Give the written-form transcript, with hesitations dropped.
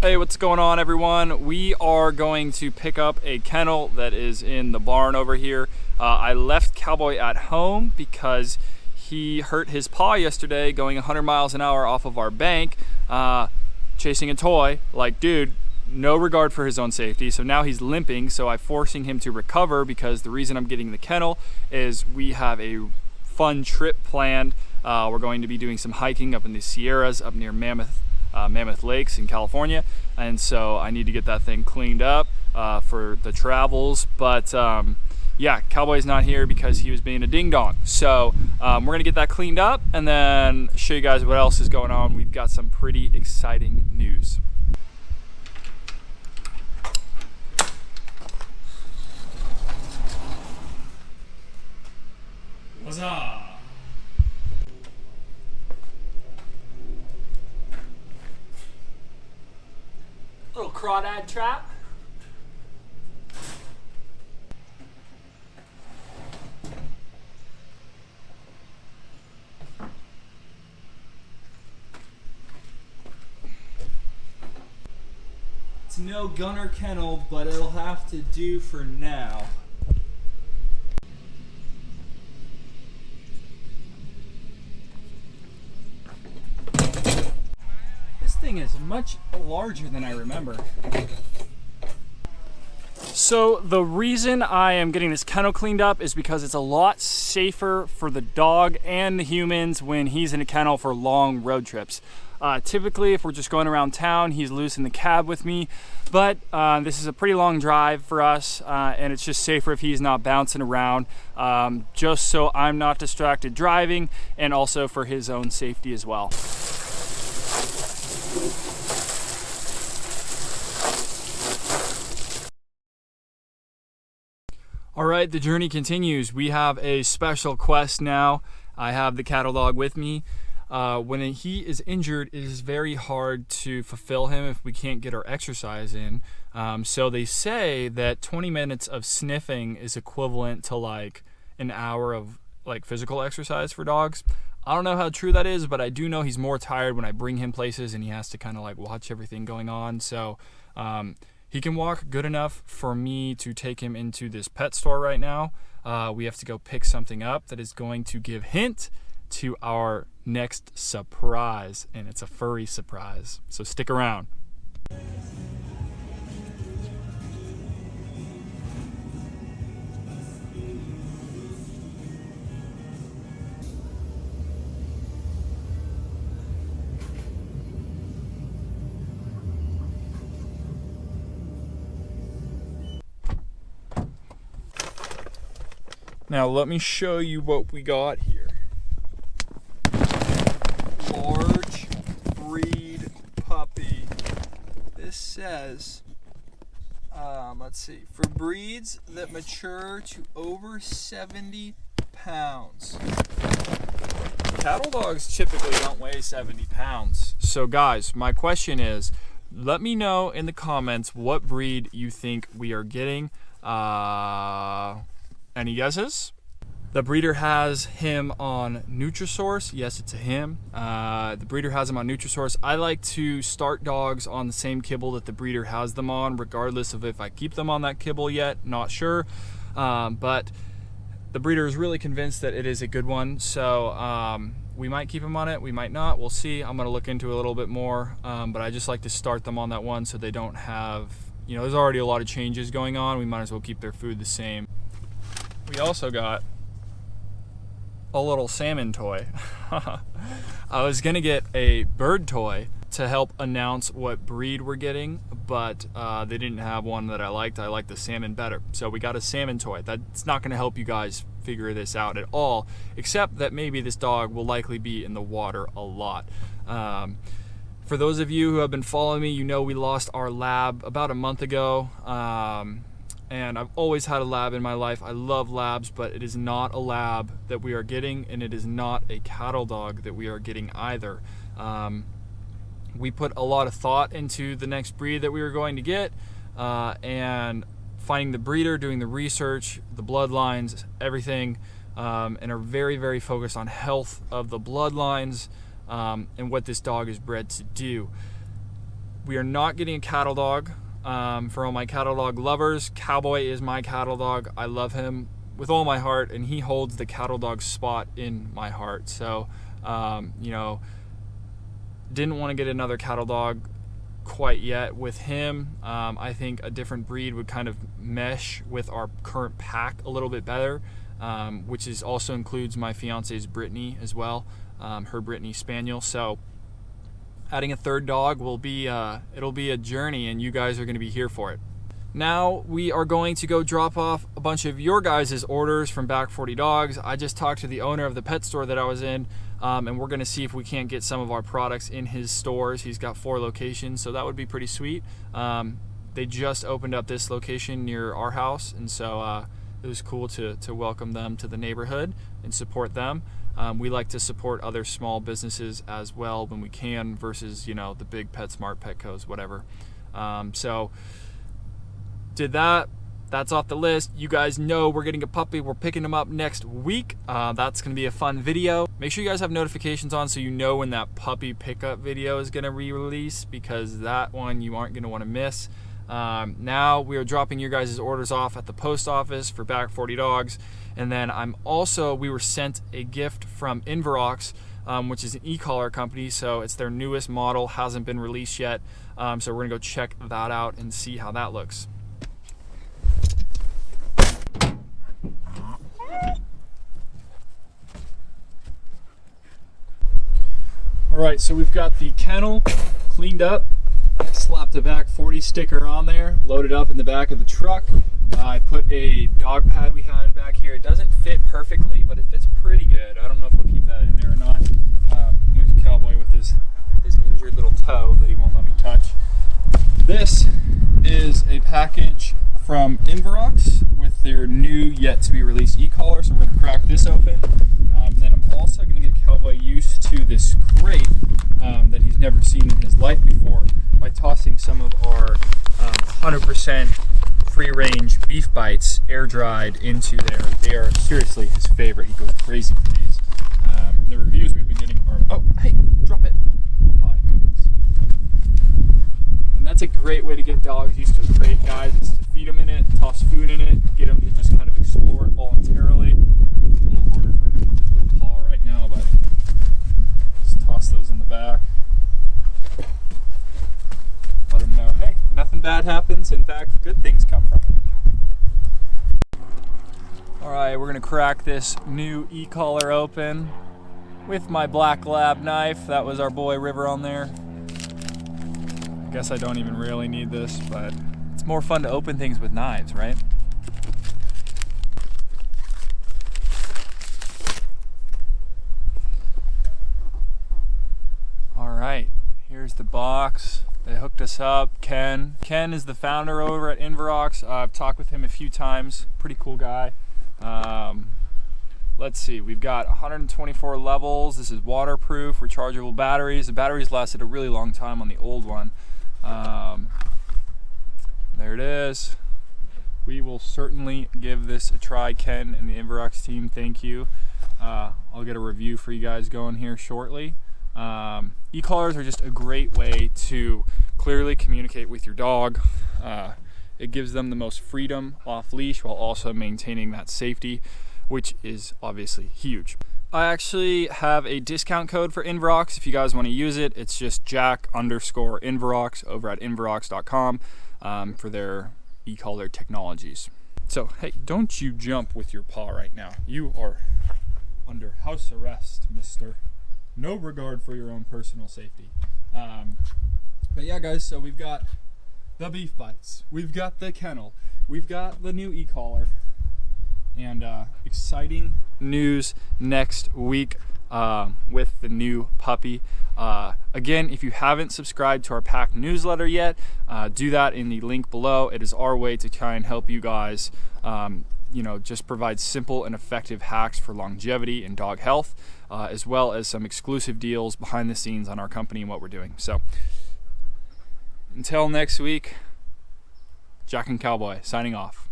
Hey, what's going on, everyone? We are going to pick up a kennel that is in the barn over here. I left Cowboy at home because he hurt his paw yesterday going 100 miles an hour off of our bank, chasing a toy. Like, dude, no regard for his own safety. So now he's limping, so I'm forcing him to recover because the reason I'm getting the kennel is we have a fun trip planned. We're going to be doing some hiking up in the Sierras up near Mammoth Lakes in California, and so I need to get that thing cleaned up for the travels. But yeah, Cowboy's not here because he was being a ding dong. So we're gonna get that cleaned up and then show you guys what else is going on. We've got some pretty exciting news. What's up? Little crawdad trap. It's no gunner kennel, but it'll have to do for now. This thing is much larger than I remember. So the reason I am getting this kennel cleaned up is because it's a lot safer for the dog and the humans when he's in a kennel for long road trips. Typically, if we're just going around town, he's loose in the cab with me, but this is a pretty long drive for us, and it's just safer if he's not bouncing around, just so I'm not distracted driving, and also for his own safety as well. All right, the journey continues. We have a special quest now. I have the cattle dog with me. When he is injured, it is very hard to fulfill him if we can't get our exercise in. So they say that 20 minutes of sniffing is equivalent to like an hour of like physical exercise for dogs. I don't know how true that is, but I do know he's more tired when I bring him places and he has to kind of like watch everything going on. So he can walk good enough for me to take him into this pet store right now. We have to go pick something up that is going to give hint to our next surprise, and it's a furry surprise. So stick around. Now let me show you what we got here. Large breed puppy. This says, let's see, for breeds that mature to over 70 pounds. Cattle dogs typically don't weigh 70 pounds. So guys, my question is, let me know in the comments what breed you think we are getting. Any guesses? The breeder has him on Nutrisource. Yes, it's a him. The breeder has him on Nutrisource. I like to start dogs on the same kibble that the breeder has them on, regardless of if I keep them on that kibble yet. Not sure. But the breeder is really convinced that it is a good one. So we might keep him on it. We might not. We'll see. I'm going to look into it a little bit more. But I just like to start them on that one so they don't have, you know, there's already a lot of changes going on. We might as well keep their food the same. We also got a little salmon toy. I was gonna get a bird toy to help announce what breed we're getting, but they didn't have one that I liked. I liked the salmon better. So we got a salmon toy. That's not gonna help you guys figure this out at all, except that maybe this dog will likely be in the water a lot. For those of you who have been following me, you know we lost our lab about a month ago. And I've always had a lab in my life. I love labs, but it is not a lab that we are getting, and it is not a cattle dog that we are getting either. We put a lot of thought into the next breed that we were going to get, and finding the breeder, doing the research, the bloodlines, everything, and are very, very focused on health of the bloodlines and what this dog is bred to do. We are not getting a cattle dog. For all my cattle dog lovers, Cowboy is my cattle dog. I love him with all my heart, and he holds the cattle dog spot in my heart. So, you know, didn't want to get another cattle dog quite yet with him. I think a different breed would kind of mesh with our current pack a little bit better, which is also includes my fiance's Brittany as well, her Brittany Spaniel. So adding a third dog will be it'll be a journey, and you guys are going to be here for it. Now we are going to go drop off a bunch of your guys' orders from Back 40 Dogs. I just talked to the owner of the pet store that I was in, and we're going to see if we can't get some of our products in his stores. He's got 4 locations, so that would be pretty sweet. They just opened up this location near our house, and so it was cool to welcome them to the neighborhood and support them. We like to support other small businesses as well when we can versus, you know, the big PetSmart, Petco's, whatever. So did that. That's off the list. You guys know we're getting a puppy. We're picking him up next week. That's going to be a fun video. Make sure you guys have notifications on so you know when that puppy pickup video is going to re-release, because that one you aren't going to want to miss. Now we are dropping your guys' orders off at the post office for Back 40 Dogs. And then we were sent a gift from Inverox, which is an e-collar company. So it's their newest model, hasn't been released yet. So we're going to go check that out and see how that looks. Alright, so we've got the kennel cleaned up, slapped a Back 40 sticker on there, loaded up in the back of the truck. I put a dog pad we had back here. It doesn't fit perfectly, but it fits pretty good. I don't know if we'll keep that in there or not. Here's a Cowboy with his injured little toe that he won't let me touch. This is a package from Inverox with their new yet to be released e-collar, so we're going to crack this open. Then I'm also going to get Cowboy used to this crate that he's never seen in his life before by tossing some of our 100% free-range beef bites air-dried into there. They are seriously his favorite. He goes crazy for these. The reviews we've been getting are, oh, hey, drop it. My goodness. And that's a great way to get dogs used to a crate, guys, is to feed them in it, toss food in it, get them to just kind of explore it voluntarily. It's a little harder for him with his little paw right now, but just toss those in the back. Let him know, hey, nothing bad happens. In fact, good things come from it. Alright, we're going to crack this new e-collar open with my black lab knife. That was our boy River on there. I guess I don't even really need this, but it's more fun to open things with knives, right? Alright, here's the box. They hooked us up. Ken is the founder over at Inverox. I've talked with him a few times. Pretty cool guy. Let's see, we've got 124 levels. This is waterproof, rechargeable batteries. The batteries lasted a really long time on the old one. There it is. We will certainly give this a try. Ken and the Inverox team, thank you. I'll get a review for you guys going here shortly. E-collars are just a great way to clearly communicate with your dog. It gives them the most freedom off leash while also maintaining that safety, which is obviously huge. I actually have a discount code for Inverox if you guys want to use it. It's just Jack_Inverox over at Inverox.com for their e-collar technologies. So, hey, don't you jump with your paw right now. You are under house arrest, mister. No regard for your own personal safety. But yeah, guys, so we've got the beef bites, we've got the kennel, we've got the new e-collar, and exciting news next week with the new puppy. Again, if you haven't subscribed to our pack newsletter yet, do that in the link below. It is our way to try and help you guys just provide simple and effective hacks for longevity and dog health, as well as some exclusive deals behind the scenes on our company and what we're doing. So until next week, Jack and Cowboy signing off.